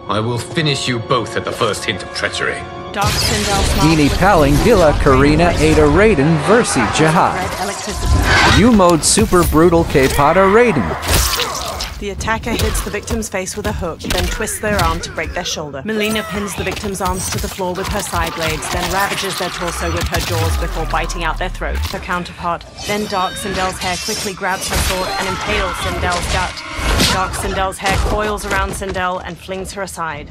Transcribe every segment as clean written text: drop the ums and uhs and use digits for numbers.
I will finish you both at the first hint of treachery. Dini Paling Gila Karina Ada Raiden Versi Jihad. U mode super brutal Kekuatan Raiden. The attacker hits the victim's face with a hook, then twists their arm to break their shoulder. Melina pins the victim's arms to the floor with her side blades, then ravages their torso with her jaws before biting out their throat. Her counterpart then Dark Sindel's hair quickly grabs her sword and impales Sindel's gut. Dark Sindel's hair coils around Sindel and flings her aside.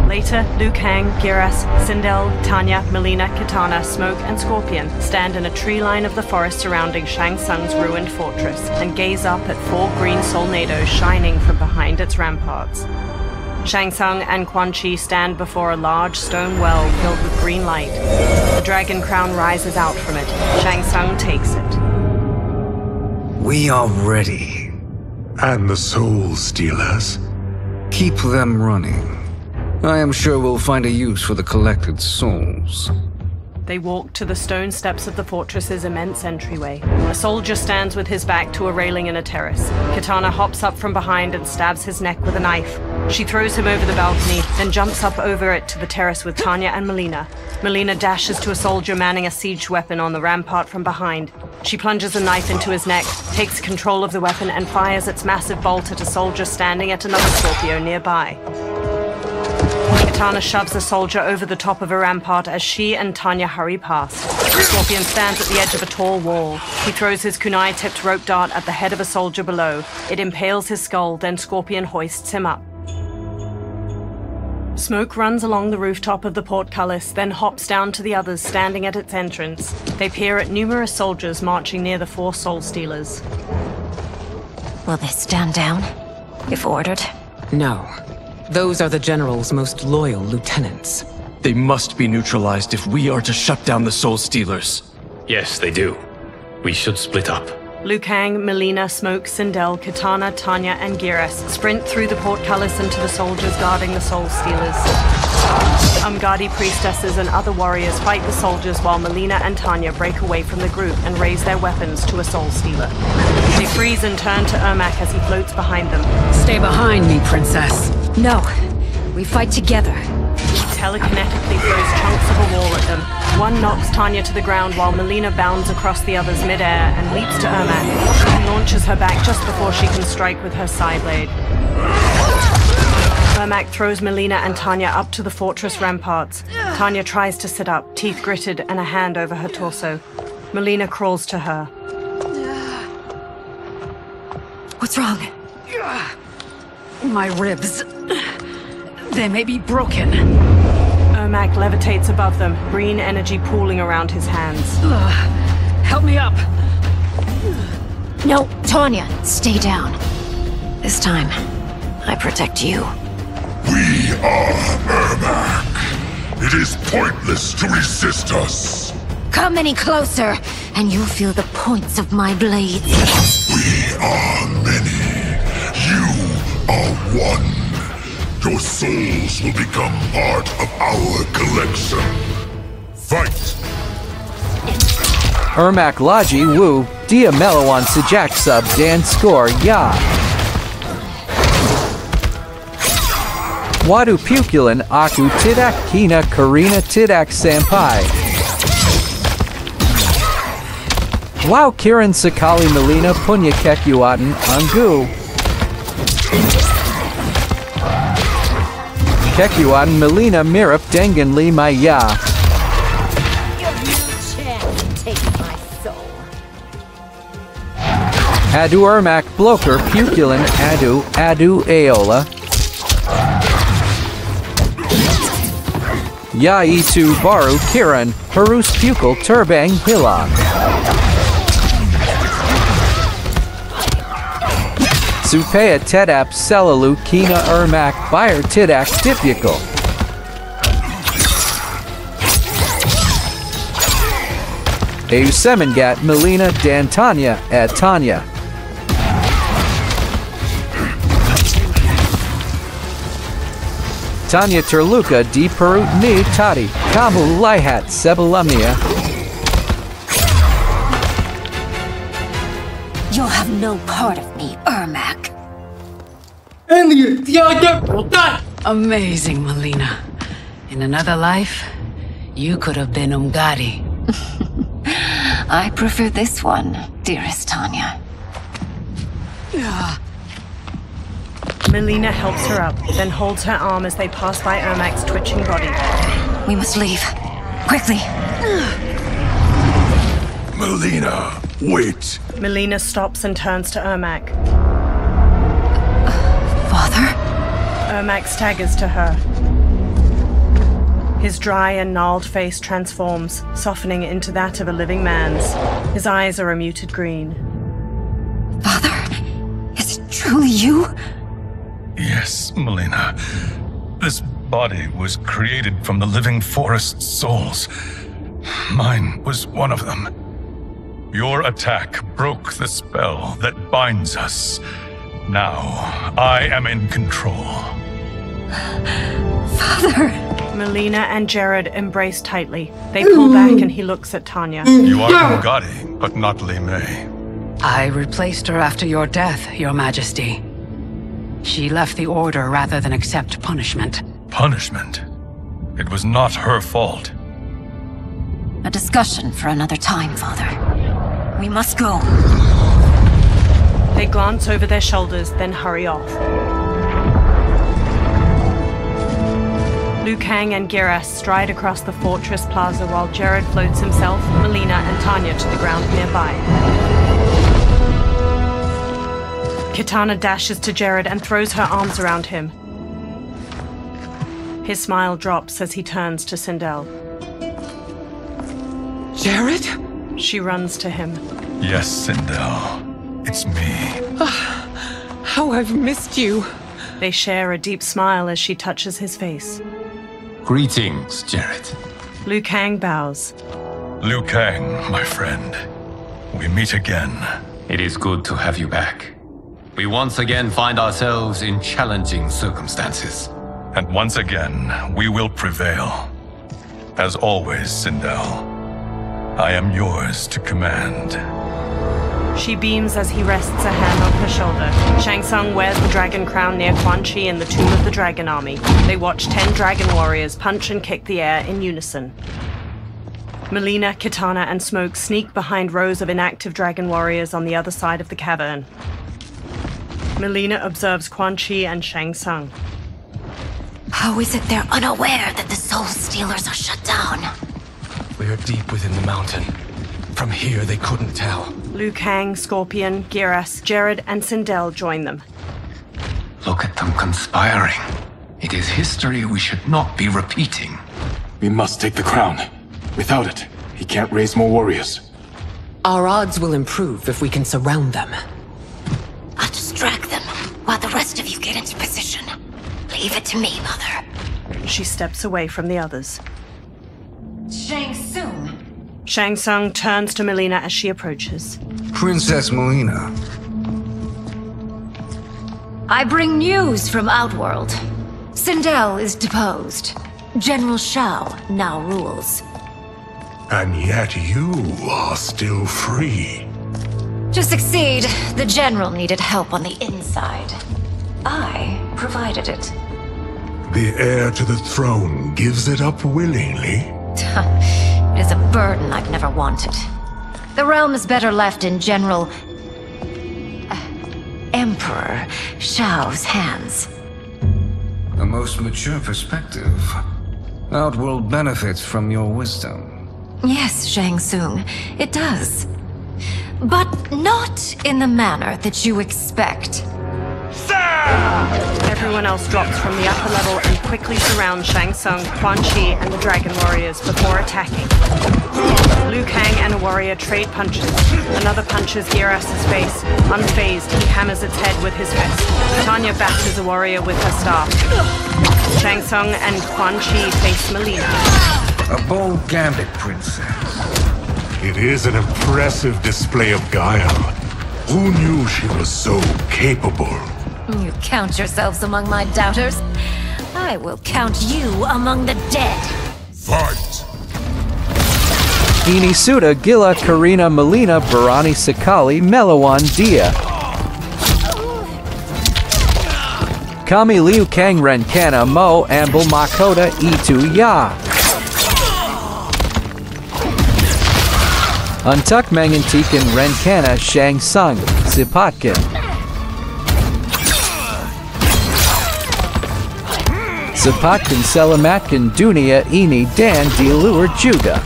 Later, Liu Kang, Giras, Sindel, Tanya, Melina, Kitana, Smoke, and Scorpion stand in a tree line of the forest surrounding Shang Tsung's ruined fortress and gaze up at 4 green solnados shining from behind its ramparts. Shang Tsung and Quan Chi stand before a large stone well filled with green light. The dragon crown rises out from it. Shang Tsung takes it. We are ready. And the Soul Stealers? Keep them running. I am sure we'll find a use for the collected souls. They walk to the stone steps of the fortress's immense entryway. A soldier stands with his back to a railing in a terrace. Kitana hops up from behind and stabs his neck with a knife. She throws him over the balcony, then jumps up over it to the terrace with Tanya and Melina. Melina dashes to a soldier manning a siege weapon on the rampart from behind. She plunges a knife into his neck, takes control of the weapon, and fires its massive bolt at a soldier standing at another Scorpio nearby. Kitana shoves a soldier over the top of a rampart as she and Tanya hurry past. Scorpion stands at the edge of a tall wall. He throws his kunai-tipped rope dart at the head of a soldier below. It impales his skull, then Scorpion hoists him up. Smoke runs along the rooftop of the portcullis, then hops down to the others standing at its entrance. They peer at numerous soldiers marching near the 4 Soul Stealers. Will they stand down, if ordered? No. Those are the General's most loyal lieutenants. They must be neutralized if we are to shut down the Soul Stealers. Yes, they do. We should split up. Liu Kang, Melina, Smoke, Sindel, Kitana, Tanya, and Giras sprint through the portcullis into the soldiers guarding the Soul Stealers. Umgadi priestesses and other warriors fight the soldiers while Melina and Tanya break away from the group and raise their weapons to a Soul Stealer. They freeze and turn to Ermac as he floats behind them. Stay behind me, Princess. No, we fight together. He telekinetically throws chunks of a wall at them. One knocks Tanya to the ground while Melina bounds across the others midair and leaps to Ermac. He launches her back just before she can strike with her side blade. Ermac throws Melina and Tanya up to the fortress ramparts. Tanya tries to sit up, teeth gritted and a hand over her torso. Melina crawls to her. What's wrong? My ribs. They may be broken. Ermac levitates above them, green energy pooling around his hands. Help me up. No, Tanya, stay down. This time, I protect you. We are Ermac. It is pointless to resist us. Come any closer, and you'll feel the points of my blades. We are many. You are one. Your souls will become part of our collection. Fight! Ermac Laji Wu, Dia Melowan Sejak Sub Dan Score Ya. Wadu Pukulin Aku Tidak Kina Karina Tidak Sampai. Wow Kiran Sakali Melina Punya Kekuatan Anggu. Kekuatan Melina Mirip Dengan Li Maya. Adu Ermac Bloker Pukulin Adu Aola. Ya Itu Baru Kiran Harus Pukul Terbang Hilang. Supaya Tedap Selalu Kina Ermac Bayar Tidak Tipikal. Semengat Melina Dan Tanya at Tanya. Tanya Terluka di Perut Ni Tadi Kamu Lihat Sebelamnia. You'll have no part of me, Ermac. Amazing, Melina. In another life, you could have been Umgadi. I prefer this one, dearest Tanya. Melina helps her up, then holds her arm as they pass by Ermac's twitching body. We must leave. Quickly. Melina, wait. Melina stops and turns to Ermac. Father? Ermac staggers to her. His dry and gnarled face transforms, softening into that of a living man's. His eyes are a muted green. Father? Is it truly you? Yes, Melina. This body was created from the living forest's souls. Mine was one of them. Your attack broke the spell that binds us. Now, I am in control. Father! Melina and Jared embrace tightly. They pull back and he looks at Tanya. You are Umgadi, but not Li Mei. I replaced her after your death, Your Majesty. She left the Order rather than accept punishment. Punishment? It was not her fault. A discussion for another time, Father. We must go. They glance over their shoulders, then hurry off. Liu Kang and Giras stride across the fortress plaza while Jared floats himself, Melina, and Tanya to the ground nearby. Kitana dashes to Jared and throws her arms around him. His smile drops as he turns to Sindel. Jared? She runs to him. Yes, Sindel. It's me. How I've missed you. They share a deep smile as she touches his face. Greetings, Jared. Liu Kang bows. Liu Kang, my friend. We meet again. It is good to have you back. We once again find ourselves in challenging circumstances. And once again, we will prevail. As always, Sindel, I am yours to command. She beams as he rests a hand on her shoulder. Shang Tsung wears the dragon crown near Quan Chi in the Tomb of the Dragon Army. They watch 10 dragon warriors punch and kick the air in unison. Melina, Kitana, and Smoke sneak behind rows of inactive dragon warriors on the other side of the cavern. Melina observes Quan Chi and Shang Tsung. How is it they're unaware that the Soul Stealers are shut down? We are deep within the mountain. From here, they couldn't tell. Liu Kang, Scorpion, Giras, Jared, and Sindel join them. Look at them conspiring. It is history we should not be repeating. We must take the crown. Without it, he can't raise more warriors. Our odds will improve if we can surround them. I'll distract them while the rest of you get into position. Leave it to me, Mother. She steps away from the others. Shang Tsung. Shang Tsung turns to Melina as she approaches. Princess Melina. I bring news from Outworld. Sindel is deposed. General Shao now rules. And yet you are still free. To succeed, the General needed help on the inside. I provided it. The heir to the throne gives it up willingly. It is a burden I've never wanted. The realm is better left in General... Emperor Shao's hands. A most mature perspective. Outworld benefits from your wisdom. Yes, Shang Tsung, it does. But not in the manner that you expect. Everyone else drops from the upper level and quickly surrounds Shang Tsung, Quan Chi, and the Dragon Warriors before attacking. Liu Kang and a warrior trade punches. Another punches Giras' face. Unfazed, he hammers its head with his fist. Tanya batters a warrior with her staff. Shang Tsung and Quan Chi face Melina. A bold gambit, princess. It is an impressive display of guile. Who knew she was so capable? You count yourselves among my doubters. I will count you among the dead. Fight! Ini Suda Gila Karina Melina Barani Sakali Melawan Dia Kami Liu Kang Renkana Mo Ambul Makoda Itu Ya Untuk Mangantikan Renkana Shang Sung Sipatkin Sipatkin Selamatkan Dunia Ini Dan Dilur Juga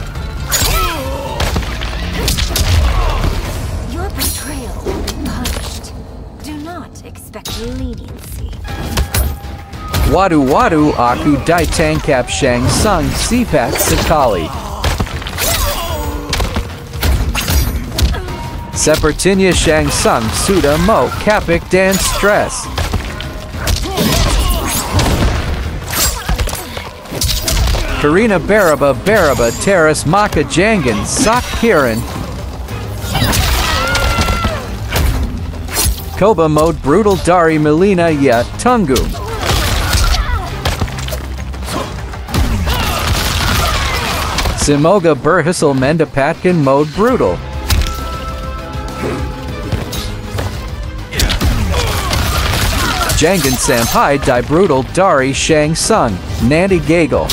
Your betrayal will be punished. Do not expect leniency. Wadu Wadu Aku Dai Tangkap Shang Sung Sipat Sakali Sepertinya Shang Sung Suda Mo Kapik Dan Stress Karina Baraba Terrace Maka Jangan Sak Kiran Koba Mode Brutal Dari Melina Ya Tungu Simoga Berhisel Mendapatkan Mode Brutal Jangan Sampai Dai Brutal Dari Shang Sung Nandi Gagel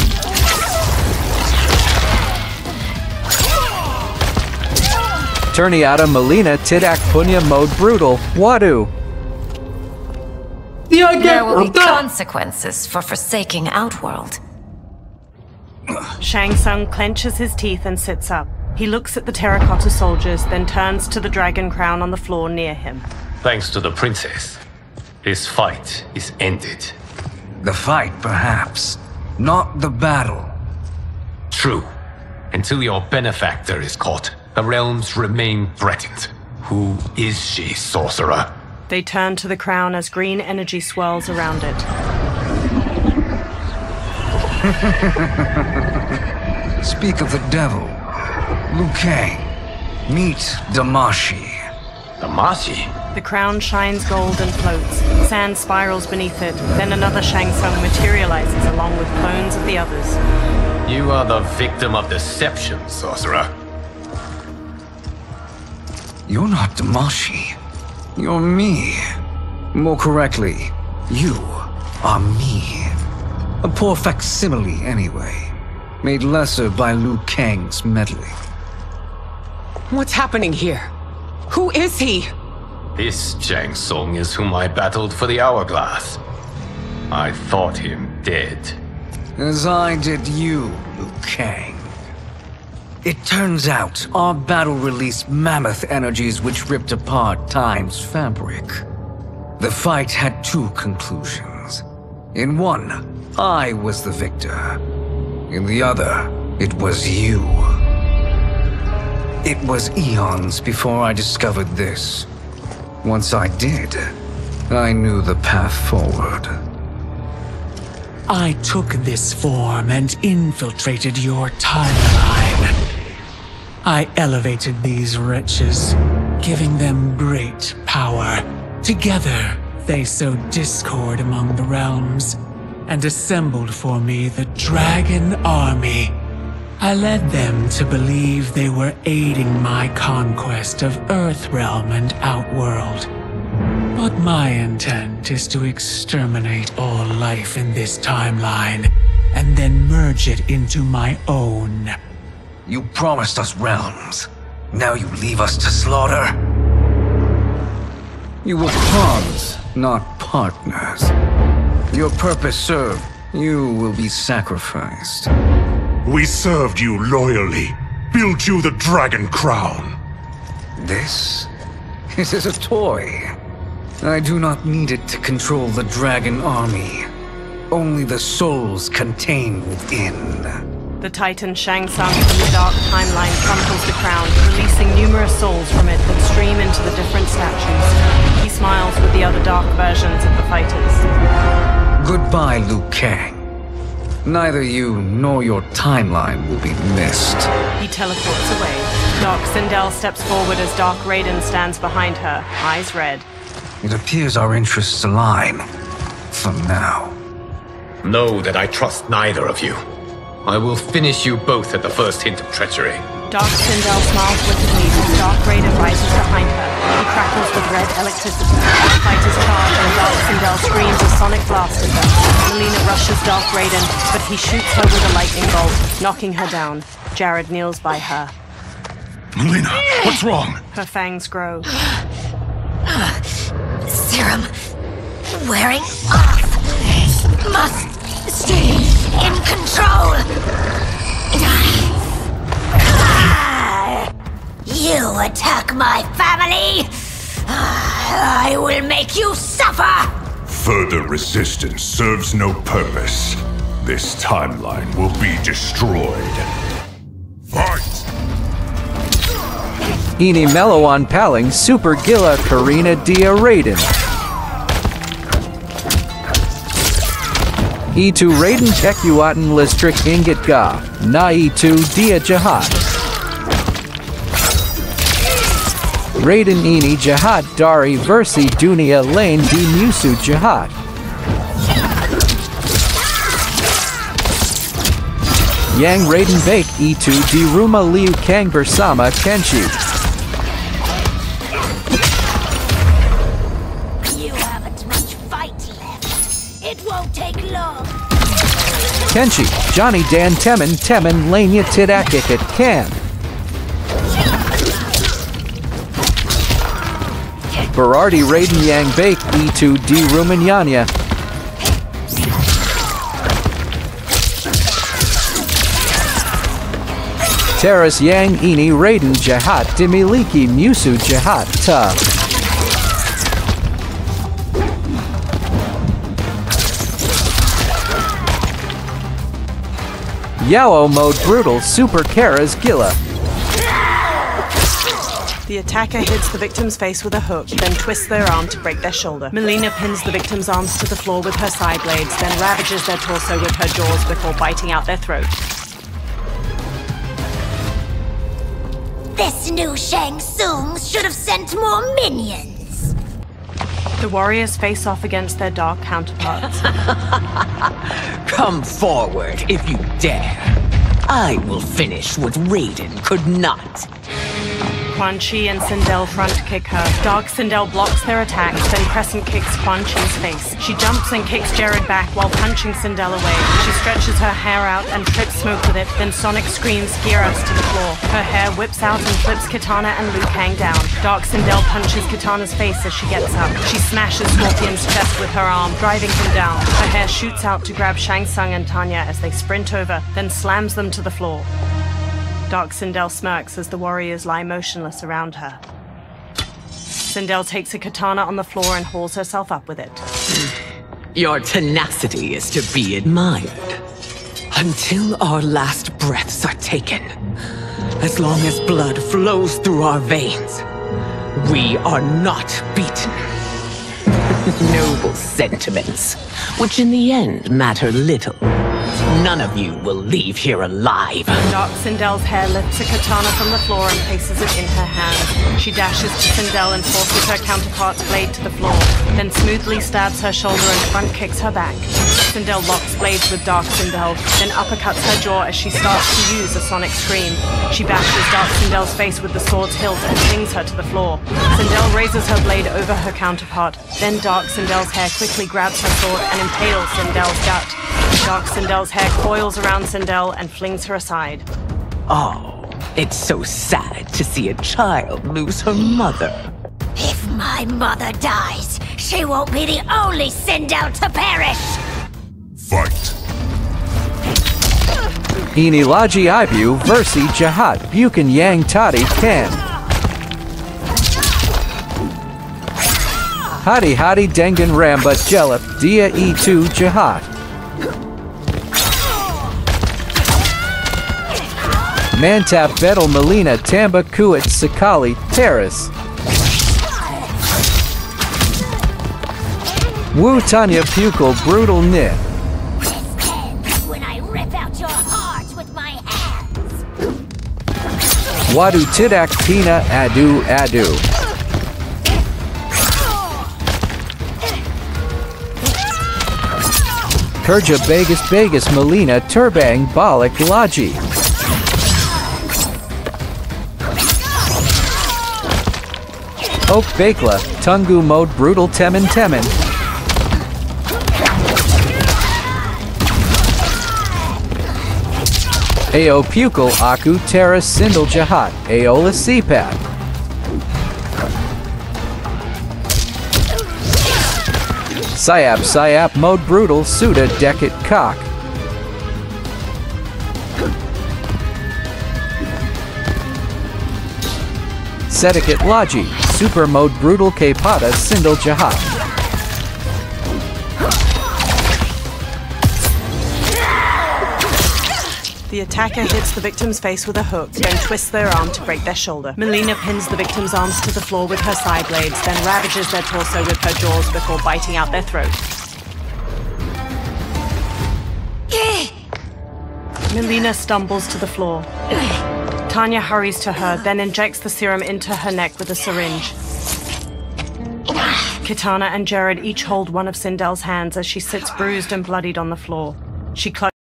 Terniata Melina Tidak Punya Mode Brutal Wadu There will be consequences for forsaking Outworld. Shang Tsung clenches his teeth and sits up. He looks at the terracotta soldiers, then turns to the dragon crown on the floor near him. Thanks to the princess, this fight is ended. The fight, perhaps. Not the battle. True. Until your benefactor is caught, the realms remain threatened. Who is she, sorcerer? They turn to the crown as green energy swirls around it. Speak of the devil. Liu Kang. Meet Damashi. Damashi? The crown shines gold and floats. Sand spirals beneath it. Then another Shang Tsung materializes along with clones of the others. You are the victim of deception, sorcerer. You're not Damashi. You're me. More correctly, you are me. A poor facsimile, anyway. Made lesser by Liu Kang's meddling. What's happening here? Who is he? This Shang Tsung is whom I battled for the Hourglass. I thought him dead. As I did you, Liu Kang. It turns out our battle released mammoth energies which ripped apart time's fabric. The fight had two conclusions. In one, I was the victor. In the other, it was you. It was eons before I discovered this. Once I did, I knew the path forward. I took this form and infiltrated your timeline. I elevated these wretches, giving them great power. Together, they sowed discord among the realms, and assembled for me the Dragon Army. I led them to believe they were aiding my conquest of Earthrealm and Outworld. But my intent is to exterminate all life in this timeline, and then merge it into my own. You promised us realms. Now you leave us to slaughter? You were pawns, not partners. Your purpose served. You will be sacrificed. We served you loyally. Built you the Dragon Crown. This? It is a toy. I do not need it to control the Dragon Army. Only the souls contained within. The Titan Shang Tsung from the dark timeline crumples the crown, releasing numerous souls from it that stream into the different statues. He smiles with the other dark versions of the fighters. Goodbye, Liu Kang. Neither you nor your timeline will be missed. He teleports away. Dark Sindel steps forward as Dark Raiden stands behind her, eyes red. It appears our interests align. For now. Know that I trust neither of you. I will finish you both at the first hint of treachery. Dark Sindel smiles wickedly as Dark Raiden rises behind her. He crackles with red electricity. The fight is charged and Dark Sindel screams a sonic blast at her. Melina rushes Dark Raiden, but he shoots her with a lightning bolt, knocking her down. Jared kneels by her. Melina, what's wrong? Her fangs grow. Serum wearing off. Must stay in control. You attack my family, I will make you suffer! Further resistance serves no purpose. This timeline will be destroyed. Fight! Ini Meloan Paling Super Gila Karina Dia Raiden. E2 Raiden Kekuatan Listrik Ingat Ga. Na E2 Dia Jahat. Raiden Ini Jahat Dari Versi Dunia Lain di Musuh Jahat. Yang Raiden Bake E2 di Rumah Liu Kang bersama Kenshi. You haven't much fight left. It won't take long. Kenshi, Johnny Dan Temen Lainnya Tidak Ikat Kan. Berarti Raiden Yang Bake E2 di Rumahnya. Teras Yang Ini Raiden Jahat dimiliki musuh jahat ta. Yao Mode Brutal Super Karas Gila. The attacker hits the victim's face with a hook, then twists their arm to break their shoulder. Melina pins the victim's arms to the floor with her side blades, then ravages their torso with her jaws before biting out their throat. This new Shang Tsung should have sent more minions. The warriors face off against their dark counterparts. Come forward if you dare. I will finish what Raiden could not. Quan Chi and Sindel front kick her. Dark Sindel blocks their attacks, then crescent kicks Quan Chi's face. She jumps and kicks Jared back while punching Sindel away. She stretches her hair out and trips Smoke with it, then Sonic screams Gyarados to the floor. Her hair whips out and flips Kitana and Liu Kang down. Dark Sindel punches Kitana's face as she gets up. She smashes Scorpion's chest with her arm, driving him down. Her hair shoots out to grab Shang Tsung and Tanya as they sprint over, then slams them to the floor. Dark Sindel smirks as the warriors lie motionless around her. Sindel takes a katana on the floor and hauls herself up with it. Your tenacity is to be admired. Until our last breaths are taken, as long as blood flows through our veins, we are not beaten. Noble sentiments, which in the end matter little. None of you will leave here alive. Dark Sindel's hair lifts a katana from the floor and places it in her hand. She dashes to Sindel and forces her counterpart's blade to the floor, then smoothly stabs her shoulder and front kicks her back. Sindel locks blades with Dark Sindel, then uppercuts her jaw as she starts to use a sonic scream. She bashes Dark Sindel's face with the sword's hilt and flings her to the floor. Sindel raises her blade over her counterpart, then Dark Sindel's hair quickly grabs her sword and impales Sindel's gut. Dark Sindel's hair coils around Sindel and flings her aside. Oh, it's so sad to see a child lose her mother. If my mother dies, she won't be the only Sindel to perish! Fight! Ini Laji Ibu versi Jahat Bukan Yang Tadi Kan. Hadi dengan Rambat Jelip Dia E2 Jahat. Mantap Betel Melina Tamba Kuat Sekali Terrace. Wu Tanya Pukul Brutal Nit. This ends when I rip out your heart with my hands! Wadu Tidak Tina Adu Adu. Kerja Bagus Melina Terbang Balik Laji. Ok Bakla, Tungu Mode Brutal Temen Temen. Ao Pukul Aku Teras Sindel Jahat, Aola Sipat. Sayap Mode Brutal Suda Dekit Kak. Sedikit Logi, Super Mode Brutal Kepada Sindel Jahat. The attacker hits the victim's face with a hook, then twists their arm to break their shoulder. Melina pins the victim's arms to the floor with her side blades, then ravages their torso with her jaws before biting out their throat. Melina stumbles to the floor. Tanya hurries to her, then injects the serum into her neck with a syringe. Kitana and Jared each hold one of Sindel's hands as she sits bruised and bloodied on the floor. She clutches